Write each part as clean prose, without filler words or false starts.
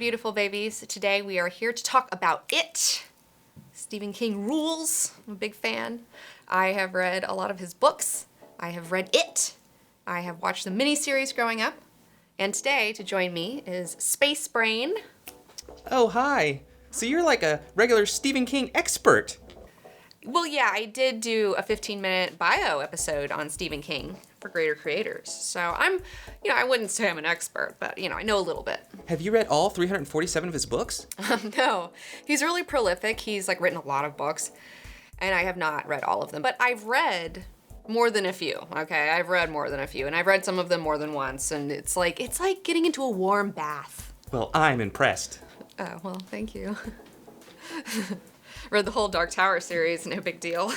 beautiful babies. Today we are here to talk about It. Stephen King rules. I'm a big fan. I have read a lot of his books. I have read It. I have watched the miniseries growing up. And today, to join me, is Space Brain. Oh, hi. So you're like a regular Stephen King expert. Well, yeah, I did do a 15-minute bio episode on Stephen King for Greater Creators. So I wouldn't say I'm an expert, but, I know a little bit. Have you read all 347 of his books? No. He's really prolific. He's, written a lot of books, and I have not read all of them. But I've read more than a few, okay? I've read more than a few, and I've read some of them more than once, and it's like getting into a warm bath. Well, I'm impressed. Oh, well, thank you. Read the whole Dark Tower series, no big deal.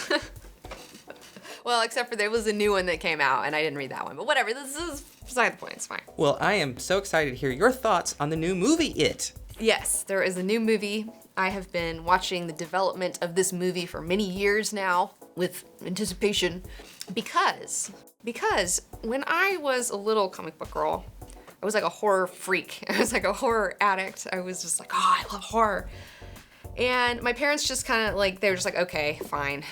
Well, except for there was a new one that came out, and I didn't read that one. But whatever, this is beside the point, it's fine. Well, I am so excited to hear your thoughts on the new movie, It. Yes, there is a new movie. I have been watching the development of this movie for many years now with anticipation because when I was a little comic book girl, I was like a horror freak. I was like a horror addict. I was just like, oh, I love horror. And my parents just kind of they were just like, okay, fine.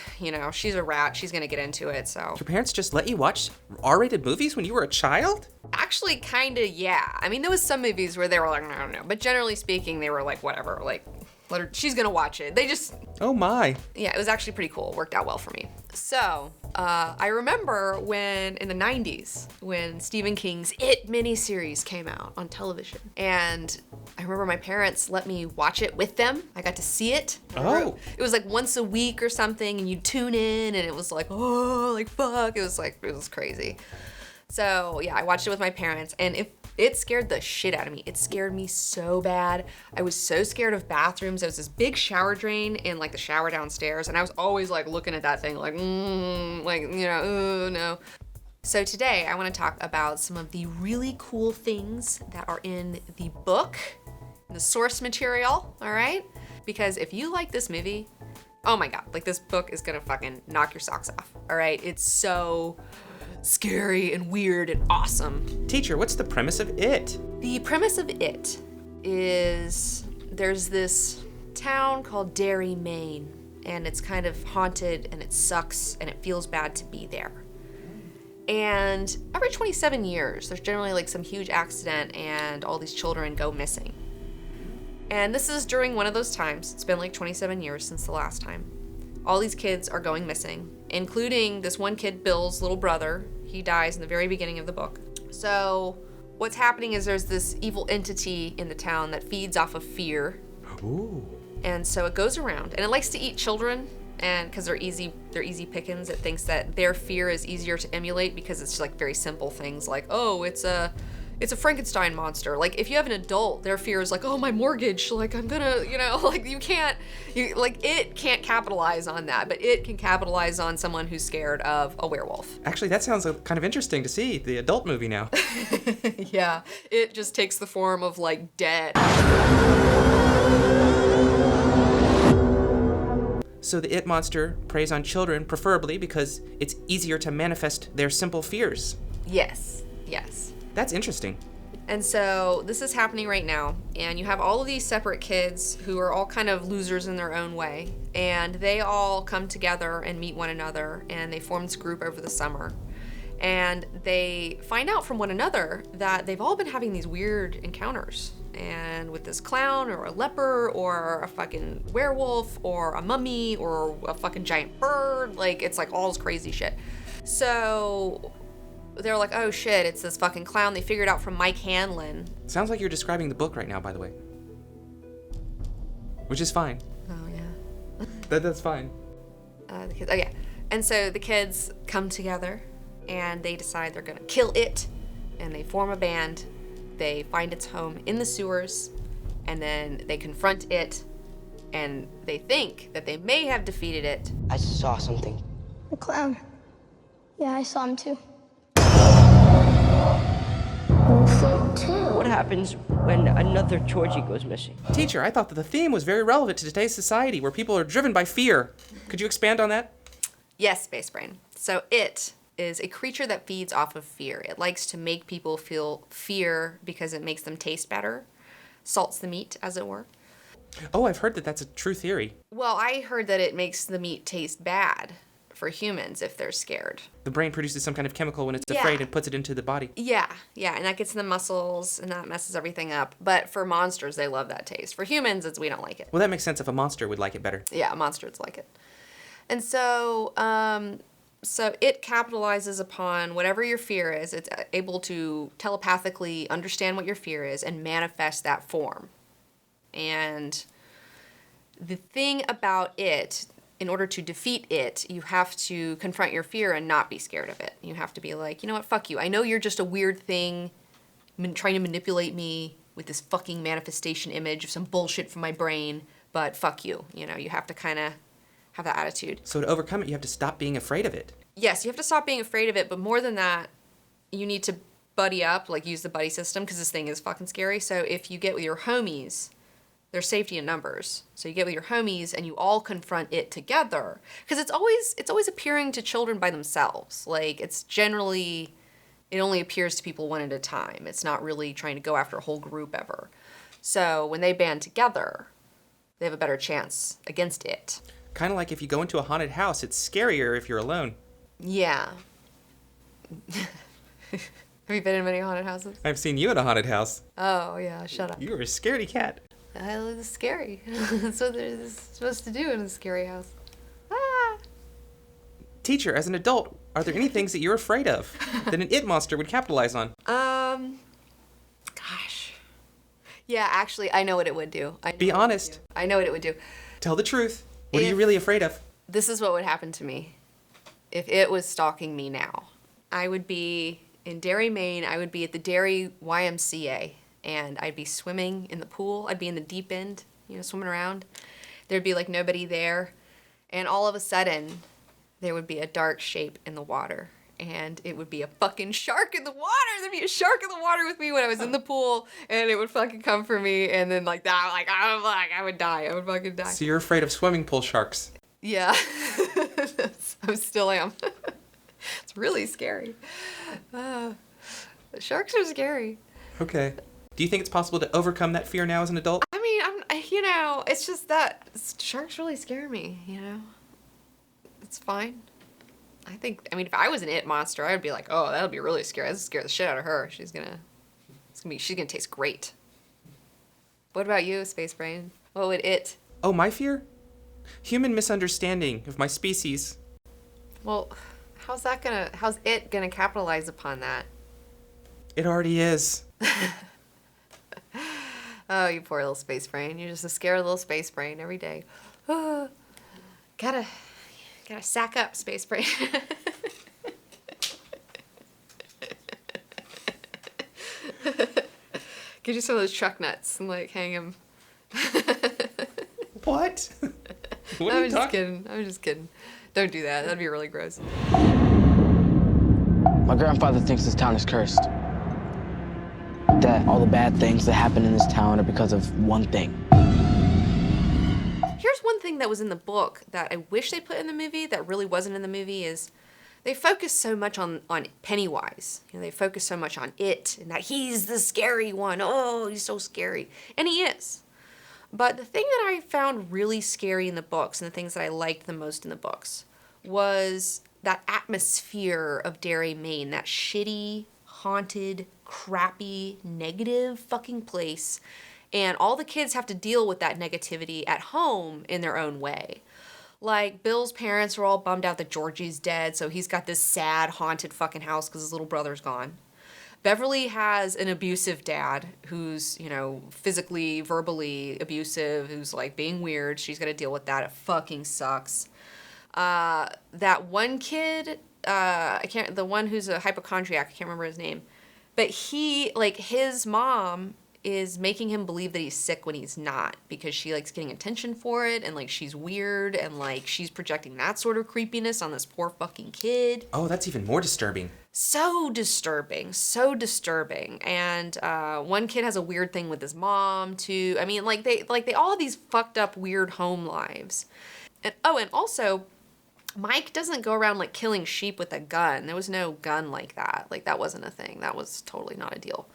She's a rat. She's going to get into it, so. Your parents just let you watch R-rated movies when you were a child? Actually, kind of, yeah. I mean, there was some movies where they were like, no. But generally speaking, they were like, whatever. Let her, she's going to watch it. They just. Oh, my. Yeah, it was actually pretty cool. It worked out well for me. So, I remember when, in the 90s, when Stephen King's It miniseries came out on television. And I remember my parents let me watch it with them. I got to see it. Oh. It was once a week or something, and you'd tune in, and it was fuck. It was crazy. So, yeah, I watched it with my parents, and it scared the shit out of me. It scared me so bad. I was so scared of bathrooms. There was this big shower drain in the shower downstairs, and I was always looking at that thing oh no. So today I want to talk about some of the really cool things that are in the book, the source material, all right? Because if you like this movie, oh my God, this book is gonna fucking knock your socks off, all right? It's so scary and weird and awesome. Teacher, what's the premise of It? The premise of It is there's this town called Derry, Maine, and it's kind of haunted and it sucks and it feels bad to be there. And every 27 years, there's generally some huge accident and all these children go missing. And this is during one of those times. It's been 27 years since the last time. All these kids are going missing, including this one kid, Bill's little brother. He dies in the very beginning of the book. So what's happening is there's this evil entity in the town that feeds off of fear. Ooh. And so it goes around, and it likes to eat children, and because they're easy pickings, it thinks that their fear is easier to emulate because it's very simple things it's a Frankenstein monster. If you have an adult, their fear is oh, my mortgage, I'm gonna, it can't capitalize on that, but it can capitalize on someone who's scared of a werewolf. Actually, that sounds kind of interesting to see, the adult movie now. Yeah, it just takes the form of dead. So the It monster preys on children, preferably because it's easier to manifest their simple fears. Yes. That's interesting. And so this is happening right now, and you have all of these separate kids who are all kind of losers in their own way, and they all come together and meet one another, and they form this group over the summer. And they find out from one another that they've all been having these weird encounters, and with this clown or a leper or a fucking werewolf or a mummy or a fucking giant bird, it's all this crazy shit. So they're like, oh shit, it's this fucking clown. They figured out from Mike Hanlon. Sounds like you're describing the book right now, by the way. Which is fine. Oh, yeah. That's fine. The kids, oh, yeah. And so the kids come together, and they decide they're gonna kill it, and they form a band. They find its home in the sewers, and then they confront it, and they think that they may have defeated it. I saw something. The clown. Yeah, I saw him too. What happens when another Georgie goes missing? Teacher, I thought that the theme was very relevant to today's society where people are driven by fear. Could you expand on that? Yes, Space Brain. So It is a creature that feeds off of fear. It likes to make people feel fear because it makes them taste better. salts the meat, as it were. Oh, I've heard that that's a true theory. Well, I heard that it makes the meat taste bad for humans if they're scared. The brain produces some kind of chemical when it's Yeah. afraid and puts it into the body. Yeah, and that gets in the muscles, and that messes everything up. But for monsters, they love that taste. For humans, we don't like it. Well, that makes sense if a monster would like it better. Yeah, monsters like it. And so, so it capitalizes upon whatever your fear is. It's able to telepathically understand what your fear is and manifest that form. And the thing about it, in order to defeat it, you have to confront your fear and not be scared of it. You have to be like, you know what, fuck you. I know you're just a weird thing trying to manipulate me with this fucking manifestation image of some bullshit from my brain, but fuck you. You know, you have to kind of have that attitude. So to overcome it, you have to stop being afraid of it. Yes, you have to stop being afraid of it, but more than that, you need to buddy up, like use the buddy system, because this thing is fucking scary. So if you get with your homies, there's safety in numbers. So you get with your homies and you all confront it together, because it's always appearing to children by themselves. Like, it's generally, it only appears to people one at a time. It's not really trying to go after a whole group ever. So when they band together, they have a better chance against it. Kind of like if you go into a haunted house, it's scarier if you're alone. Yeah. Have you been in many haunted houses? I've seen you in a haunted house. Oh, yeah, shut up. You were a scaredy cat. It's scary. That's what they're supposed to do in a scary house. Ah! Teacher, as an adult, are there any things that you're afraid of that an it monster would capitalize on? Gosh. Yeah, actually, I know what it would do. Be honest. I know what it would do. Tell the truth. What are you If- really afraid of? This is what would happen to me if it was stalking me now. I would be in Derry, Maine. I would be at the Derry YMCA, and I'd be swimming in the pool. I'd be in the deep end, you know, swimming around. There'd be like nobody there, and all of a sudden, there would be a dark shape in the water, and it would be a fucking shark in the water. There'd be a shark in the water with me when I was in the pool, and it would fucking come for me, and then like that, I would die. I would fucking die. So you're afraid of swimming pool sharks. Yeah, I still am. It's really scary. Sharks are scary. Okay. Do you think it's possible to overcome that fear now as an adult? I mean, it's just that sharks really scare me, you know? It's fine. If I was an it monster, I would be like, oh, that'll be really scary. That'll scare the shit out of her. She's gonna taste great. What about you, Space Brain? What would it? Oh, my fear? Human misunderstanding of my species. Well, how's it gonna capitalize upon that? It already is. Oh, you poor little space brain. You're just a scared little space brain every day. Gotta sack up, space brain. Get you some of those truck nuts and like hang them. What? What are I'm you just talking? kidding. I'm just kidding. Don't do that. That'd be really gross. My grandfather thinks this town is cursed. That all the bad things that happen in this town are because of one thing. Here's one thing that was in the book that I wish they put in the movie that really wasn't in the movie is they focus so much on Pennywise. You know, they focus so much on it and that he's the scary one. Oh, he's so scary. And he is. But the thing that I found really scary in the books and the things that I liked the most in the books was that atmosphere of Derry, Maine, that shitty, haunted, crappy, negative fucking place. And all the kids have to deal with that negativity at home in their own way. Like, Bill's parents are all bummed out that Georgie's dead, so he's got this sad, haunted fucking house because his little brother's gone. Beverly has an abusive dad who's, you know, physically, verbally abusive, who's, like, being weird. She's got to deal with that. It fucking sucks. That one kid, the one who's a hypochondriac, I can't remember his name. But his mom is making him believe that he's sick when he's not because she likes getting attention for it and like she's weird and like she's projecting that sort of creepiness on this poor fucking kid. Oh, that's even more disturbing. So disturbing. And one kid has a weird thing with his mom too. I mean, they all have these fucked up weird home lives. And also Mike doesn't go around like killing sheep with a gun. There was no gun like that. Like that wasn't a thing. That was totally not a deal.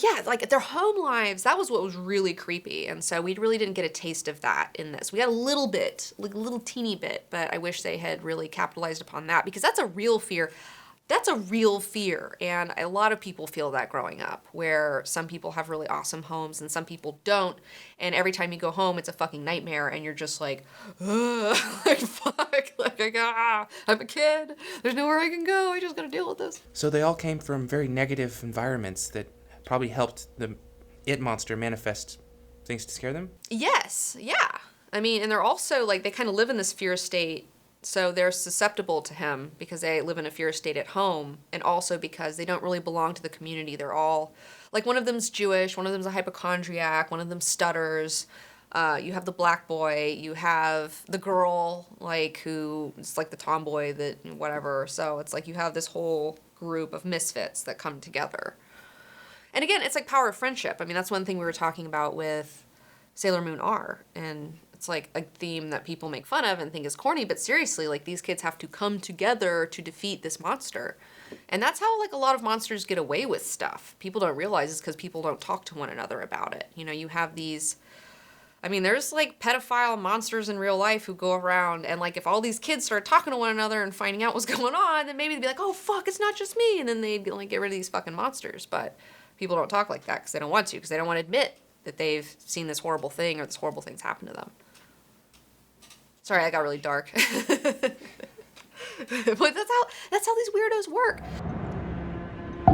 yeah, like their home lives, that was what was really creepy. And so we really didn't get a taste of that in this. We got a little bit, like a little teeny bit, but I wish they had really capitalized upon that, because that's a real fear. That's a real fear. And a lot of people feel that growing up, where some people have really awesome homes and some people don't. And every time you go home, it's a fucking nightmare. And you're just like, like, fuck, like, I'm a kid. There's nowhere I can go. I just gotta deal with this. So they all came from very negative environments that probably helped the it monster manifest things to scare them? Yes, yeah. I mean, and they're also, like, they kind of live in this fear state. So they're susceptible to him because they live in a fear state at home, and also because they don't really belong to the community. They're all, like, one of them's Jewish, one of them's a hypochondriac, one of them stutters. You have the black boy, you have the girl, like, who is like the tomboy that whatever. So it's like you have this whole group of misfits that come together. And again, it's like power of friendship. I mean, that's one thing we were talking about with Sailor Moon R, and it's like a theme that people make fun of and think is corny, but seriously, like, these kids have to come together to defeat this monster. And that's how, like, a lot of monsters get away with stuff. People don't realize it's because people don't talk to one another about it. You know, you have these, I mean, there's, like, pedophile monsters in real life who go around, and, like, if all these kids started talking to one another and finding out what's going on, then maybe they'd be like, oh, fuck, it's not just me, and then they'd, like, get rid of these fucking monsters. But people don't talk like that because they don't want to, because they don't want to admit that they've seen this horrible thing or this horrible thing's happened to them. Sorry, I got really dark. But that's how these weirdos work.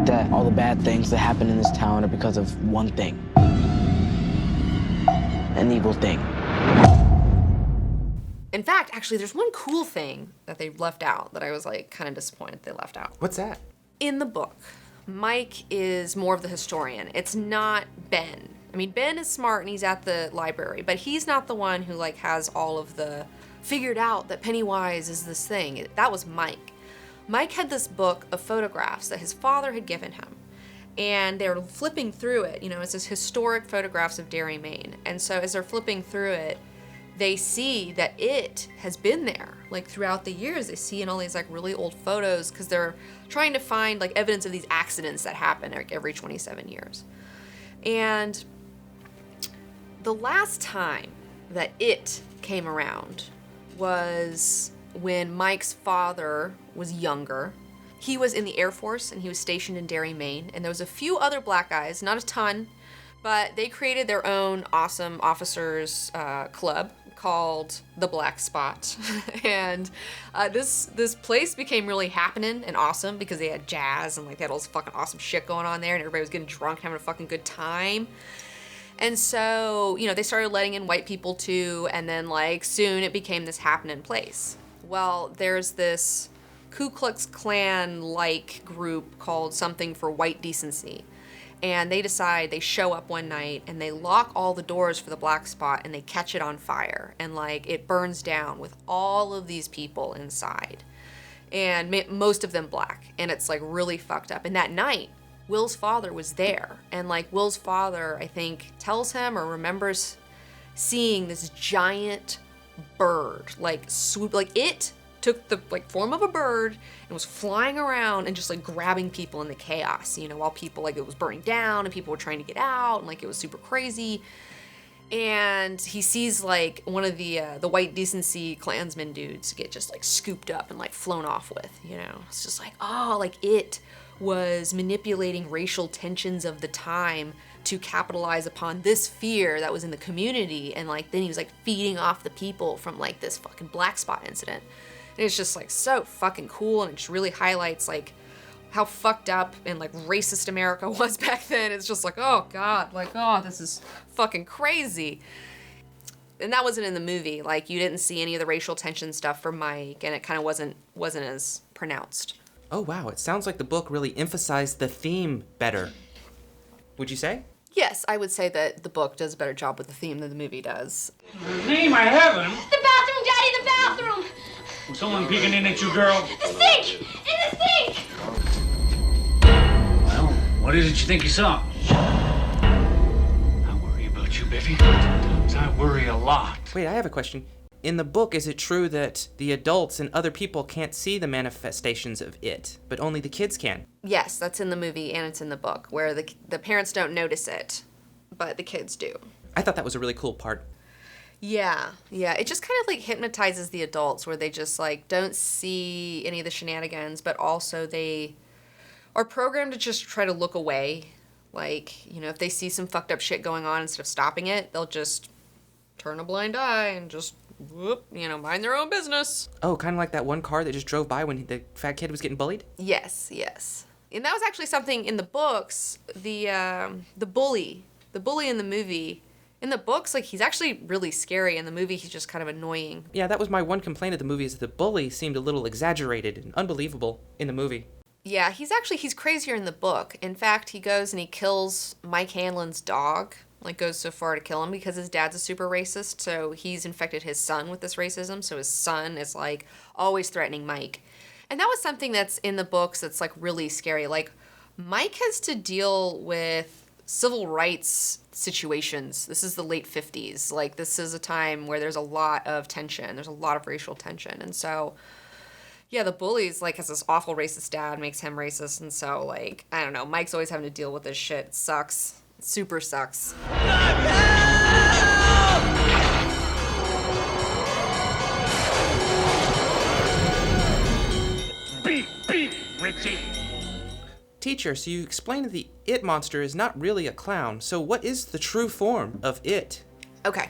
That all the bad things that happen in this town are because of one thing. An evil thing. In fact, actually, there's one cool thing that they left out that I was, like, kind of disappointed they left out. What's that? In the book, Mike is more of the historian. It's not Ben. I mean, Ben is smart and he's at the library, but he's not the one who, like, has all of the figured out that Pennywise is this thing. That was Mike. Mike had this book of photographs that his father had given him, and they're flipping through it. You know, it's this historic photographs of Derry, Maine. And so as they're flipping through it, they see that it has been there, like, throughout the years. They see in all these, like, really old photos, because they're trying to find, like, evidence of these accidents that happen, like, every 27 years. And the last time that it came around was when Mike's father was younger. He was in the Air Force and he was stationed in Derry, Maine, and there was a few other black guys, not a ton, but they created their own awesome officers club called the Black Spot. And this place became really happening and awesome because they had jazz and, like, they had all this fucking awesome shit going on there, and everybody was getting drunk, having a fucking good time. And so, you know, they started letting in white people too, and then, like, soon it became this happening place. Well, there's this Ku Klux Klan-like group called Something for White Decency. And they decide, they show up one night and they lock all the doors for the Black Spot and they catch it on fire. And, like, it burns down with all of these people inside. And most of them black. And it's, like, really fucked up. And that night, Will's father was there, and, like, Will's father, I think, tells him or remembers seeing this giant bird, like, swoop, like, it took the, like, form of a bird and was flying around and just, like, grabbing people in the chaos, you know, while people, like, it was burning down and people were trying to get out, and, like, it was super crazy. And he sees, like, one of the white decency Klansmen dudes get just, like, scooped up and, like, flown off with, you know. It's just like, oh, like, it was manipulating racial tensions of the time to capitalize upon this fear that was in the community, and, like, then he was, like, feeding off the people from, like, this fucking Black Spot incident. And it's just, like, so fucking cool, and it just really highlights, like, how fucked up and, like, racist America was back then. It's just like, oh god, like, oh, this is fucking crazy. And that wasn't in the movie. Like, you didn't see any of the racial tension stuff for Mike, and it kind of wasn't as pronounced. Oh, wow. It sounds like the book really emphasized the theme better. Would you say? Yes, I would say that the book does a better job with the theme than the movie does. Name I haven't. The bathroom, Daddy, the bathroom! Was someone peeking in at you, girl? The sink! In the sink! Well, what is it you think you saw? I worry about you, Biffy. Sometimes I worry a lot. Wait, I have a question. in the book, is it true that the adults and other people can't see the manifestations of it, but only the kids can? Yes, that's in the movie and it's in the book, where the parents don't notice it, but the kids do. I thought that was a really cool part. Yeah. It just kind of like hypnotizes the adults, where they just like don't see any of the shenanigans, but also they are programmed to just try to look away. Like, you know, if they see some fucked up shit going on, instead of stopping it, they'll just turn a blind eye and just, whoop, you know, mind their own business. Oh, kind of like that one car that just drove by when the fat kid was getting bullied? Yes. And that was actually something in the books, the bully in the movie. In the books, like, he's actually really scary. In the movie, he's just kind of annoying. Yeah, that was my one complaint of the movie, is the bully seemed a little exaggerated and unbelievable in the movie. Yeah, he's crazier in the book. In fact, he goes and he kills Mike Hanlon's dog, like goes so far to kill him because his dad's a super racist, so he's infected his son with this racism, so his son is like always threatening Mike. And that was something that's in the books that's like really scary. Like, Mike has to deal with civil rights situations. This is the late 50s. Like, this is a time where there's a lot of tension. There's a lot of racial tension. And so, yeah, the bully's like has this awful racist dad, makes him racist. And so, like, I don't know, Mike's always having to deal with this shit. It sucks. It super sucks. Beep, Richie. Teacher, so you explained that the It monster is not really a clown, so what is the true form of It? Okay.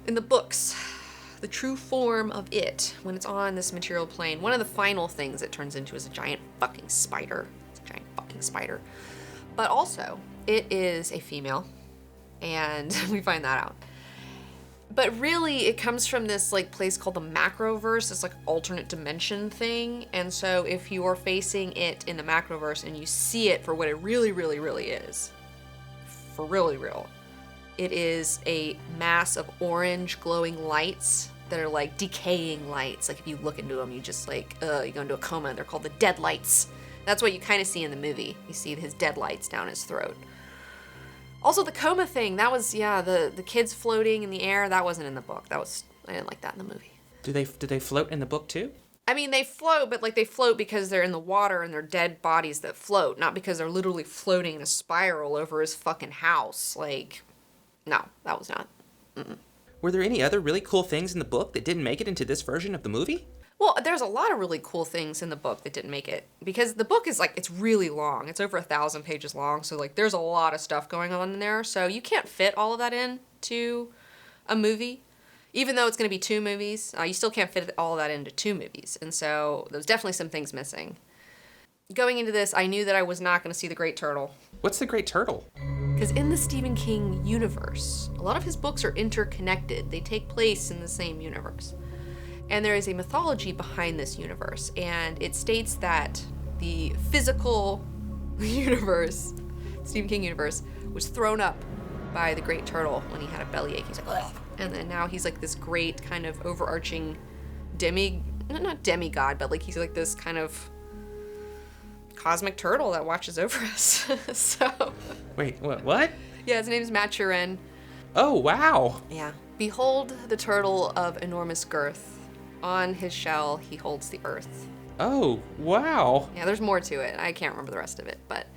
In the books, the true form of It, when it's on this material plane, one of the final things it turns into is a giant fucking spider. It's a giant fucking spider. But also, it is a female, and we find that out. But really, it comes from this like place called the Macroverse, this like alternate dimension thing. And so if you are facing it in the Macroverse and you see it for what it really, really, really is, for really real, it is a mass of orange glowing lights that are like decaying lights. Like, if you look into them, you just like, you go into a coma. They're called the dead lights. That's what you kind of see in the movie. You see his dead lights down his throat. Also, the coma thing, that was, yeah, the kids floating in the air, that wasn't in the book. I didn't like that in the movie. Do they float in the book too? I mean, they float, but like they float because they're in the water and they're dead bodies that float, not because they're literally floating in a spiral over his fucking house. Like, no, that was not. Mm-mm. Were there any other really cool things in the book that didn't make it into this version of the movie? Well, there's a lot of really cool things in the book that didn't make it, because the book is like, it's really long. It's over 1,000 pages long, so like there's a lot of stuff going on in there, so you can't fit all of that into a movie. Even though it's going to be 2 movies, you still can't fit all of that into 2 movies, and so there's definitely some things missing. Going into this, I knew that I was not going to see the Great Turtle. What's the Great Turtle? Because in the Stephen King universe, a lot of his books are interconnected. They take place in the same universe. And there is a mythology behind this universe, and it states that the physical universe, Stephen King universe, was thrown up by the Great Turtle when he had a bellyache. He's like, ugh. And then now he's like this great kind of overarching not demigod, but like he's like this kind of cosmic turtle that watches over us. So. Wait, what? Yeah, his name's Maturin. Oh, wow. Yeah. Behold the turtle of enormous girth. On his shell, he holds the earth. Oh, wow. Yeah, there's more to it. I can't remember the rest of it, but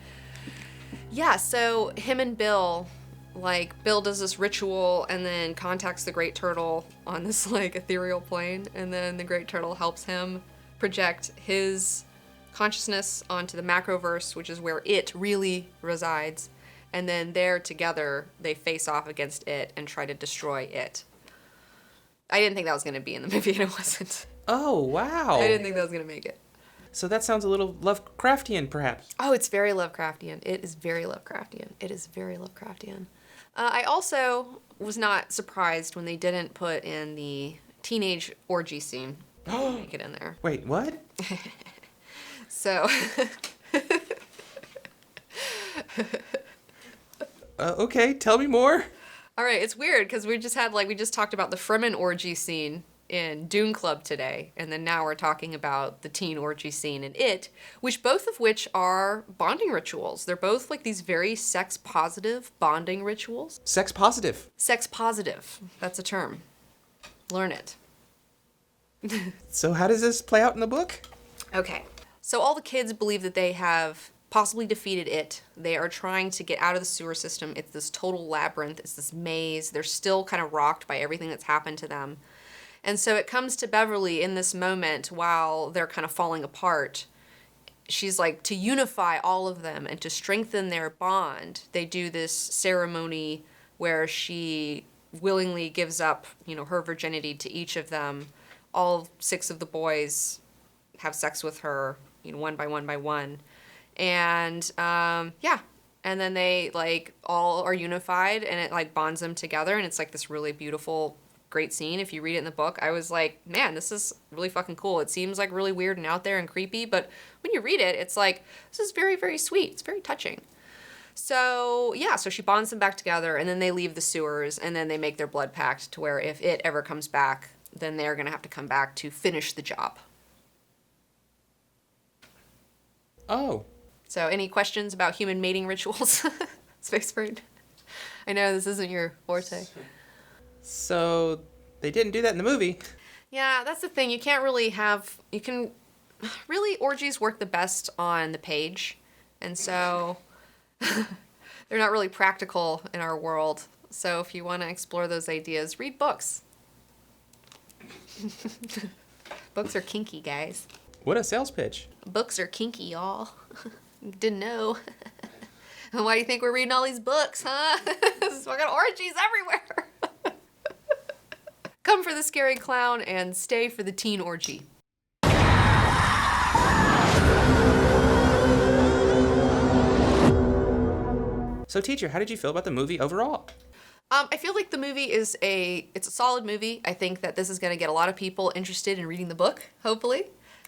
yeah, so him and Bill, like, Bill does this ritual and then contacts the Great Turtle on this, like, ethereal plane, and then the Great Turtle helps him project his consciousness onto the Macroverse, which is where it really resides, and then there together, they face off against it and try to destroy it. I didn't think that was going to be in the movie, and it wasn't. Oh, wow. I didn't think that was going to make it. So that sounds a little Lovecraftian, perhaps. Oh, it's very Lovecraftian. It is very Lovecraftian. I also was not surprised when they didn't put in the teenage orgy scene. Make it in there. Wait, what? So... Okay, tell me more. All right, it's weird because we just talked about the Fremen orgy scene in Dune Club today, and then now we're talking about the teen orgy scene in It, both of which are bonding rituals. They're both like these very sex-positive bonding rituals. Sex positive. Sex-positive, that's a term. Learn it. So how does this play out in the book? Okay. So all the kids believe that they have possibly defeated it. They are trying to get out of the sewer system. It's this total labyrinth. It's this maze. They're still kind of rocked by everything that's happened to them. And so it comes to Beverly in this moment while they're kind of falling apart. She's like, to unify all of them and to strengthen their bond, they do this ceremony where she willingly gives up, her virginity to each of them. All 6 of the boys have sex with her, one by one by one. And, yeah. And then they, all are unified, and it, bonds them together, and it's, this really beautiful, great scene. If you read it in the book, I was like, man, this is really fucking cool. It seems, really weird and out there and creepy, but when you read it, it's this is very, very sweet. It's very touching. So, yeah, so she bonds them back together, and then they leave the sewers, and then they make their blood pact to where if it ever comes back, then they're going to have to come back to finish the job. Oh. So, any questions about human mating rituals? Space Bird? I know this isn't your forte. So, they didn't do that in the movie. Yeah, that's the thing. Orgies work the best on the page. And so, they're not really practical in our world. So, if you want to explore those ideas, read books. Books are kinky, guys. What a sales pitch. Books are kinky, y'all. Didn't know. Why do you think we're reading all these books, huh? There's fucking orgies everywhere. Come for the scary clown and stay for the teen orgy. So, teacher, how did you feel about the movie overall? I feel like the movie it's a solid movie. I think that this is going to get a lot of people interested in reading the book, hopefully.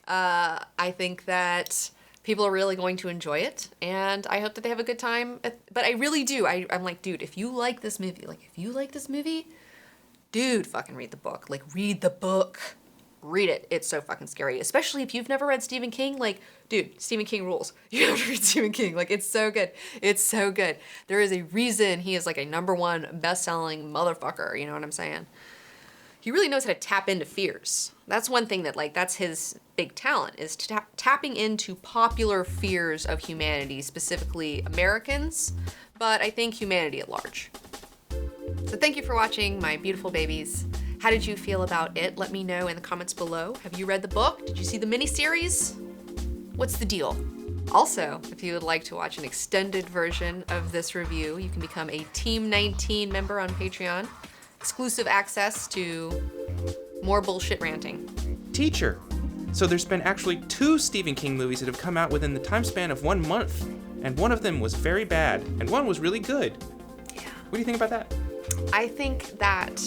I think that people are really going to enjoy it, and I hope that they have a good time. But I really do. I'm like, dude, if you like this movie, dude, fucking read the book. Read the book. Read it. It's so fucking scary. Especially if you've never read Stephen King. Dude, Stephen King rules. You have to read Stephen King. It's so good. It's so good. There is a reason he is a #1 best-selling motherfucker. You know what I'm saying? He really knows how to tap into fears. That's one thing that, that's his big talent, is tapping into popular fears of humanity, specifically Americans, but I think humanity at large. So thank you for watching, my beautiful babies. How did you feel about it? Let me know in the comments below. Have you read the book? Did you see the miniseries? What's the deal? Also, if you would like to watch an extended version of this review, you can become a Team 19 member on Patreon. Exclusive access to more bullshit ranting. Teacher, so there's been actually 2 Stephen King movies that have come out within the time span of 1 month, and one of them was very bad, and one was really good. Yeah. What do you think about that? I think that